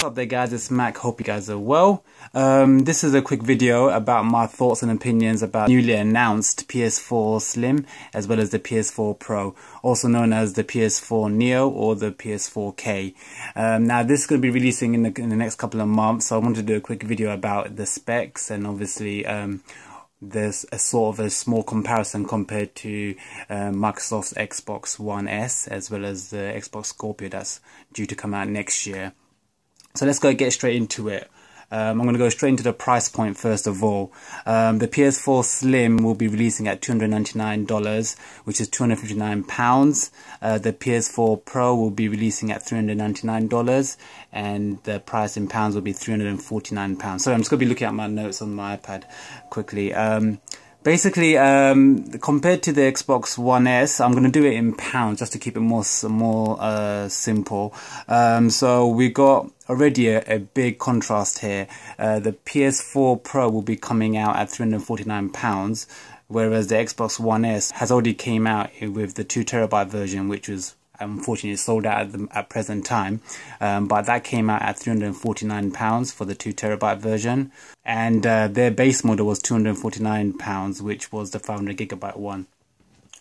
up there guys, it's Mac, hope you guys are well. This is a quick video about my thoughts and opinions about newly announced PS4 Slim as well as the PS4 Pro, also known as the PS4 Neo or the PS4K. Now this is going to be releasing in the next couple of months, so I wanted to do a quick video about the specs and obviously there's a sort of a small comparison compared to Microsoft's Xbox One S as well as the Xbox Scorpio that's due to come out next year. So let's get straight into it. I'm going to go straight into the price point first of all. The PS4 Slim will be releasing at $299, which is £259. The PS4 Pro will be releasing at $399, and the price in pounds will be £349. So I'm just going to be looking at my notes on my iPad quickly. Basically, compared to the Xbox One S, I'm going to do it in pounds just to keep it more simple. So we got already a big contrast here. The PS4 Pro will be coming out at £349, whereas the Xbox One S has already came out with the 2TB version, which was unfortunately sold out at present time, but that came out at £349 for the 2TB version, and their base model was £249, which was the 500GB one.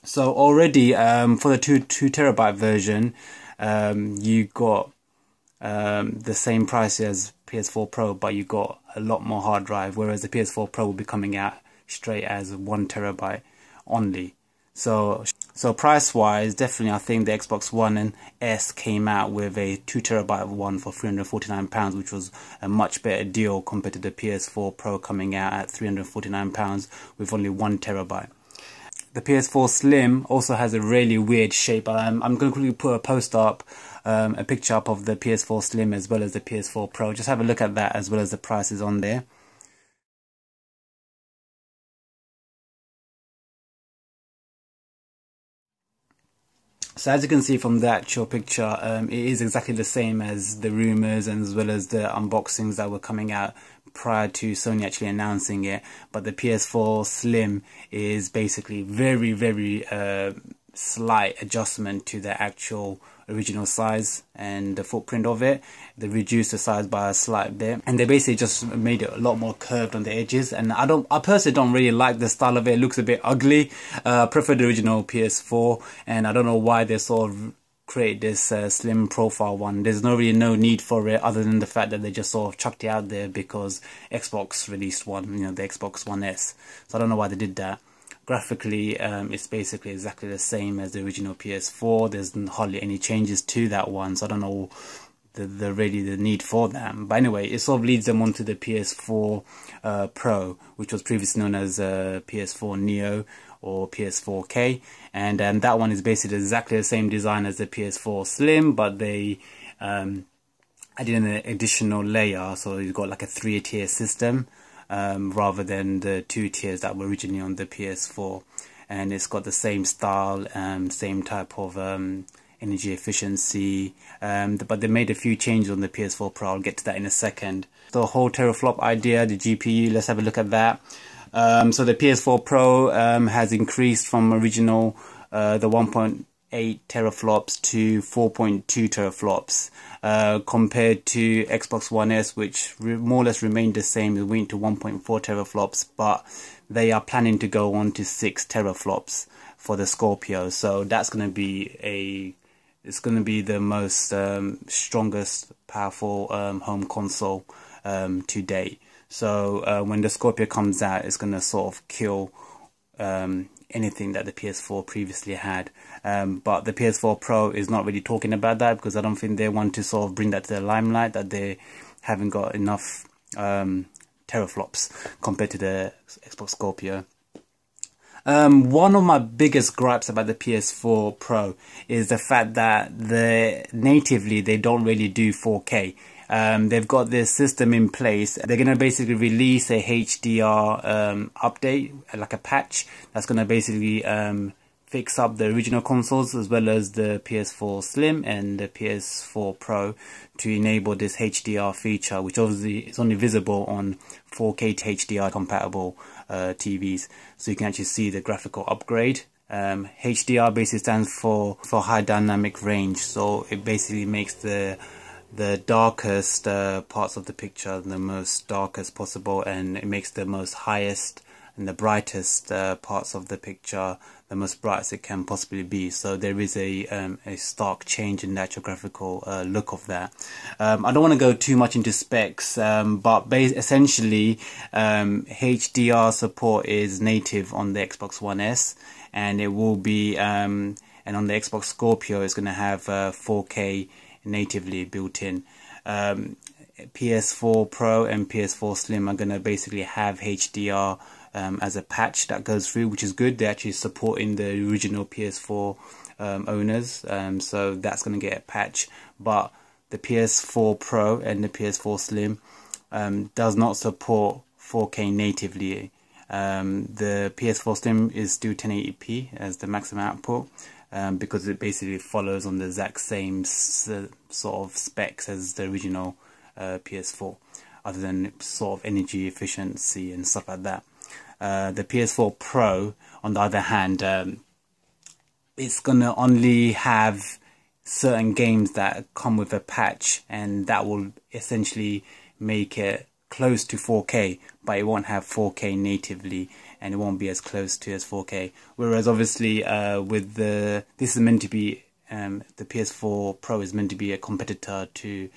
So already for the 2TB version, you got the same price as PS4 Pro, but you got a lot more hard drive, whereas the PS4 Pro will be coming out straight as 1TB only. So price wise, definitely I think the Xbox One and S came out with a 2TB one for £349, which was a much better deal compared to the PS4 Pro coming out at £349 with only 1TB. The PS4 Slim also has a really weird shape. I'm going to quickly put a post up, a picture up of the PS4 Slim as well as the PS4 Pro. Just have a look at that as well as the prices on there. So as you can see from the actual picture, it is exactly the same as the rumours and as well as the unboxings that were coming out prior to Sony actually announcing it. But the PS4 Slim is basically very slight adjustment to the actual original size and the footprint of it. They reduced the size by a slight bit, and they basically just made it a lot more curved on the edges. And I personally don't really like the style of it. It looks a bit ugly. I prefer the original PS4, and I don't know why they sort of create this slim profile one. There's really no need for it, other than the fact that they just sort of chucked it out there because Xbox released one, you know, the Xbox One S. So I don't know why they did that. Graphically, it's basically exactly the same as the original PS4. There's hardly any changes to that one, so I don't know the need for that. But anyway, it sort of leads them onto the PS4 Pro, which was previously known as PS4 Neo or PS4K, and that one is basically exactly the same design as the PS4 Slim, but they added in an additional layer, so you've got like a 3-tier system. Rather than the 2 tiers that were originally on the PS4, and it's got the same style, same type of energy efficiency, but they made a few changes on the PS4 Pro. I'll get to that in a second. The whole teraflop idea, the GPU, let's have a look at that. So the PS4 Pro has increased from original the 1.8 teraflops to 4.2 teraflops, compared to Xbox One S, which more or less remained the same. It went to 1.4 teraflops, but they are planning to go on to 6 teraflops for the Scorpio. So that's going to be the most strongest, powerful home console to date. So when the Scorpio comes out, it's going to sort of kill anything that the PS4 previously had, but the PS4 Pro is not really talking about that because I don't think they want to sort of bring that to the limelight, that they haven't got enough teraflops compared to the Xbox Scorpio. One of my biggest gripes about the PS4 Pro is the fact that natively they don't really do 4K. They've got this system in place. They're going to basically release a HDR update, like a patch, that's going to basically fix up the original consoles as well as the PS4 Slim and the PS4 Pro to enable this HDR feature, which obviously is only visible on 4K to HDR compatible TVs. So you can actually see the graphical upgrade. HDR basically stands for high dynamic range, so it basically makes the the darkest parts of the picture, the most darkest possible, and it makes the most highest and the brightest parts of the picture the most brightest it can possibly be. So there is a stark change in the actual graphical look of that. I don't want to go too much into specs, but essentially HDR support is native on the Xbox One S, and it will be and on the Xbox Scorpio it's going to have 4K natively built in. PS4 Pro and PS4 Slim are going to basically have HDR as a patch that goes through, which is good. They're actually supporting the original PS4 owners, so that's going to get a patch. But the PS4 Pro and the PS4 Slim does not support 4K natively. The PS4 Slim is still 1080p as the maximum output, because it basically follows on the exact same sort of specs as the original PS4, other than sort of energy efficiency and stuff like that. The PS4 Pro, on the other hand, it's gonna only have certain games that come with a patch, and that will essentially make it close to 4K, but it won't have 4K natively, and it won't be as close to as 4K. Whereas obviously with this is meant to be the PS4 Pro is meant to be a competitor to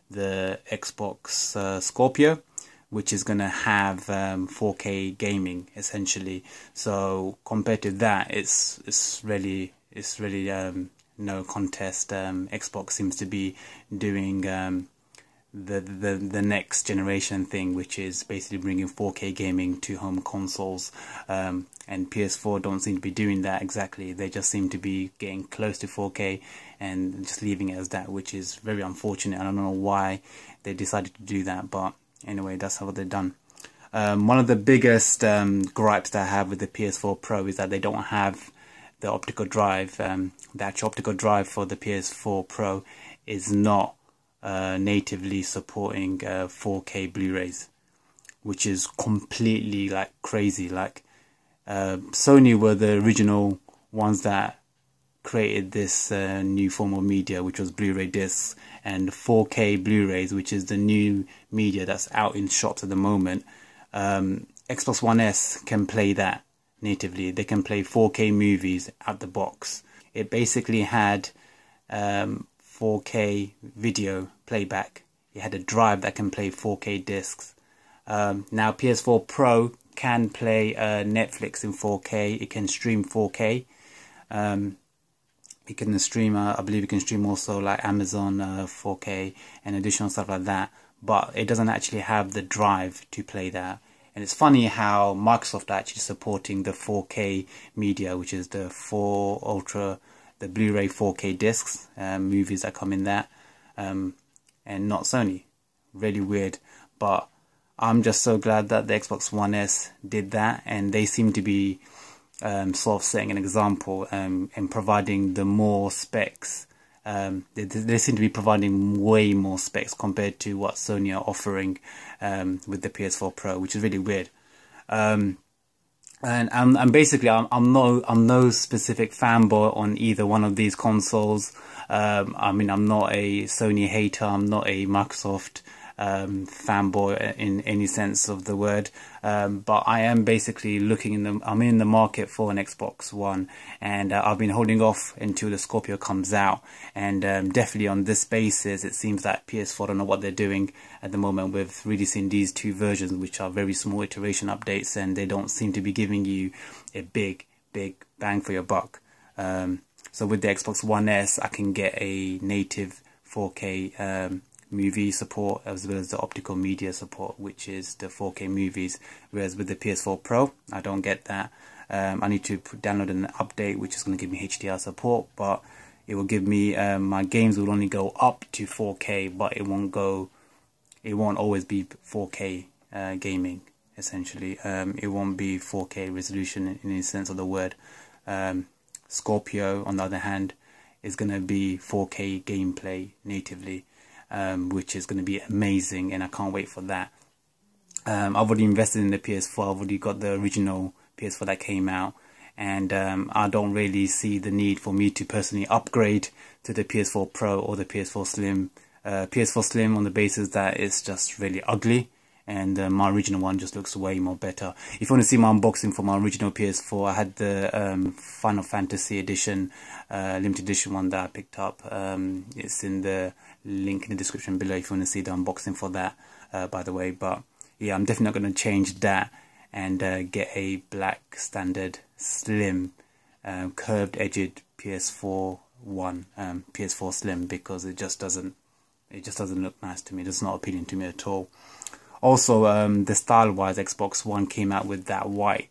the Xbox Scorpio, which is going to have 4K gaming essentially. So compared to that, it's really no contest. Xbox seems to be doing the next generation thing, which is basically bringing 4K gaming to home consoles, and PS4 don't seem to be doing that exactly. They just seem to be getting close to 4K and just leaving it as that, which is very unfortunate. I don't know why they decided to do that, but anyway, that's how they've done. One of the biggest gripes that I have with the PS4 Pro is that they don't have the optical drive. The actual optical drive for the PS4 Pro is not natively supporting 4K Blu-rays, which is completely like crazy. Like Sony were the original ones that created this new form of media, which was Blu-ray discs, and 4K Blu-rays, which is the new media that's out in shops at the moment. Xbox One S can play that natively. They can play 4K movies out the box. It basically had 4K video playback. It had a drive that can play 4K discs. Now PS4 Pro can play Netflix in 4K. It can stream 4K. You can stream, I believe you can stream also like Amazon 4K and additional stuff like that, but it doesn't actually have the drive to play that. And it's funny how Microsoft are actually supporting the 4K media, which is the the Blu-ray 4K discs, movies that come in that, and not Sony. Really weird, but I'm just so glad that the Xbox One S did that, and they seem to be sort of setting an example and providing the more specs. They seem to be providing way more specs compared to what Sony are offering with the PS4 Pro, which is really weird. And basically I'm no specific fanboy on either one of these consoles. I mean, I'm not a Sony hater. I'm not a Microsoft fanboy in any sense of the word, but I am basically I'm in the market for an Xbox One, and I've been holding off until the Scorpio comes out, and definitely on this basis it seems that PS4 don't know what they're doing at the moment with releasing these two versions, which are very small iteration updates, and they don't seem to be giving you a big bang for your buck. So with the Xbox One S I can get a native 4K movie support as well as the optical media support, which is the 4K movies, whereas with the PS4 Pro I don't get that. I need to download an update which is going to give me HDR support, but it will give me my games will only go up to 4K, but it won't always be 4K gaming essentially. It won't be 4K resolution in any sense of the word. Scorpio on the other hand is going to be 4K gameplay natively, which is going to be amazing, and I can't wait for that. I've already invested in the PS4. I've already got the original PS4 that came out, and I don't really see the need for me to personally upgrade to the PS4 Pro or the PS4 Slim PS4 Slim on the basis that it's just really ugly, and my original one just looks way more better. If you want to see my unboxing for my original PS4, I had the Final Fantasy edition, limited edition one that I picked up. It's in the link in the description below if you want to see the unboxing for that, by the way. But yeah, I'm definitely not going to change that and get a black standard slim curved edged PS4 PS4 Slim, because it just doesn't look nice to me. It's not appealing to me at all. Also, the style wise, Xbox One came out with that white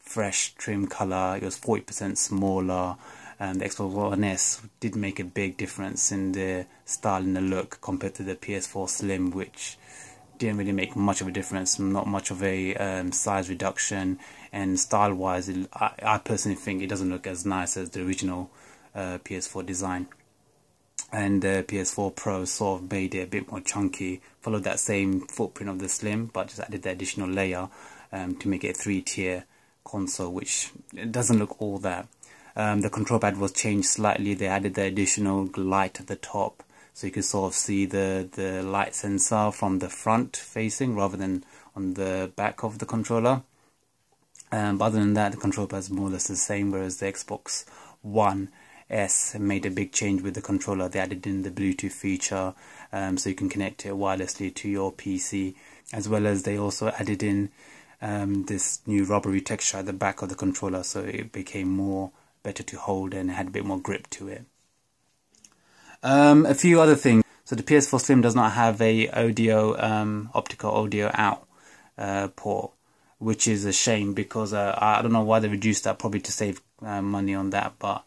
fresh trim color. It was 40% smaller, and the Xbox One S did make a big difference in the style and the look compared to the PS4 Slim, which didn't really make much of a difference. Not much of a size reduction, and style wise, I personally think it doesn't look as nice as the original PS4 design. And the PS4 Pro sort of made it a bit more chunky, followed that same footprint of the Slim, but just added the additional layer to make it a 3-tier console, which it doesn't look all that. The control pad was changed slightly. They added the additional light at the top, so you can sort of see the light sensor from the front facing rather than on the back of the controller. But other than that, the control pad is more or less the same, whereas the Xbox One S made a big change with the controller. They added in the Bluetooth feature, so you can connect it wirelessly to your PC, as well as they also added in this new rubbery texture at the back of the controller, so it became more better to hold and had a bit more grip to it. A few other things. So the PS4 Slim does not have a optical audio out port, which is a shame, because I don't know why they reduced that, probably to save money on that. But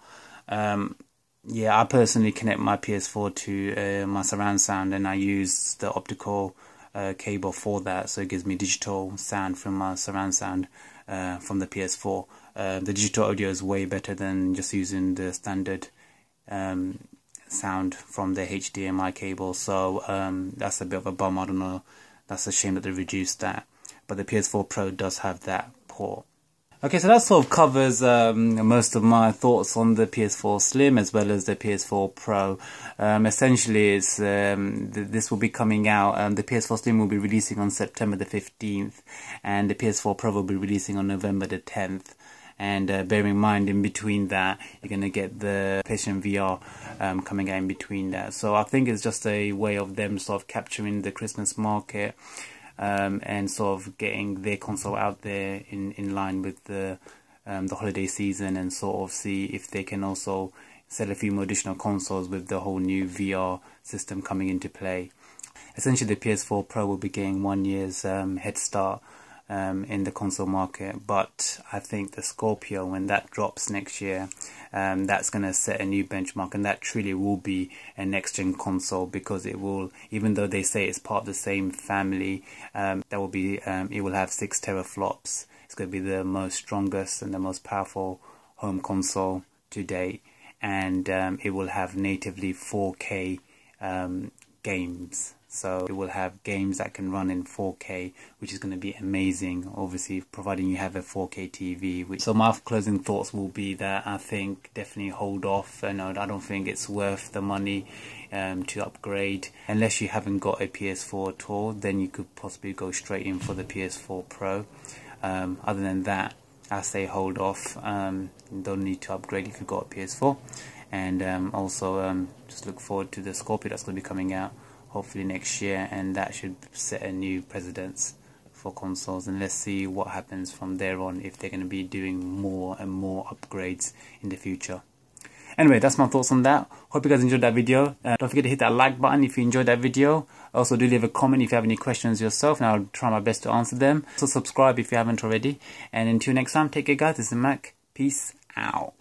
yeah, I personally connect my PS4 to my surround sound, and I use the optical cable for that, so it gives me digital sound from my surround sound from the PS4. The digital audio is way better than just using the standard sound from the HDMI cable, so that's a bit of a bum. I don't know, that's a shame that they reduced that, but the PS4 Pro does have that port. Okay, so that sort of covers most of my thoughts on the PS4 Slim as well as the PS4 Pro. Essentially, it's this will be coming out. The PS4 Slim will be releasing on September the 15th, and the PS4 Pro will be releasing on November the 10th. And bear in mind, in between that, you're going to get the PlayStation VR coming out in between that. So I think it's just a way of them sort of capturing the Christmas market, and sort of getting their console out there in line with the holiday season, and sort of see if they can also sell a few more additional consoles with the whole new VR system coming into play. Essentially, the PS4 Pro will be getting 1 year's head start in the console market, but I think the Scorpio, when that drops next year, that's going to set a new benchmark, and that truly will be a next-gen console, because it will, even though they say it's part of the same family, that will be it will have 6 teraflops. It's going to be the most strongest and the most powerful home console to date, and it will have natively 4K games. So it will have games that can run in 4K, which is going to be amazing, obviously, providing you have a 4K TV. So my closing thoughts will be that I think definitely hold off. I don't think it's worth the money to upgrade. Unless you haven't got a PS4 at all, then you could possibly go straight in for the PS4 Pro. Other than that, I say hold off. You don't need to upgrade if you've got a PS4. And also just look forward to the Scorpio that's going to be coming out hopefully next year, and that should set a new precedence for consoles. And let's see what happens from there on, if they're going to be doing more and more upgrades in the future. Anyway, that's my thoughts on that. Hope you guys enjoyed that video. Don't forget to hit that like button if you enjoyed that video. Also, do leave a comment if you have any questions yourself, and I'll try my best to answer them. So subscribe if you haven't already. And until next time, take care guys, this is Mac. Peace out.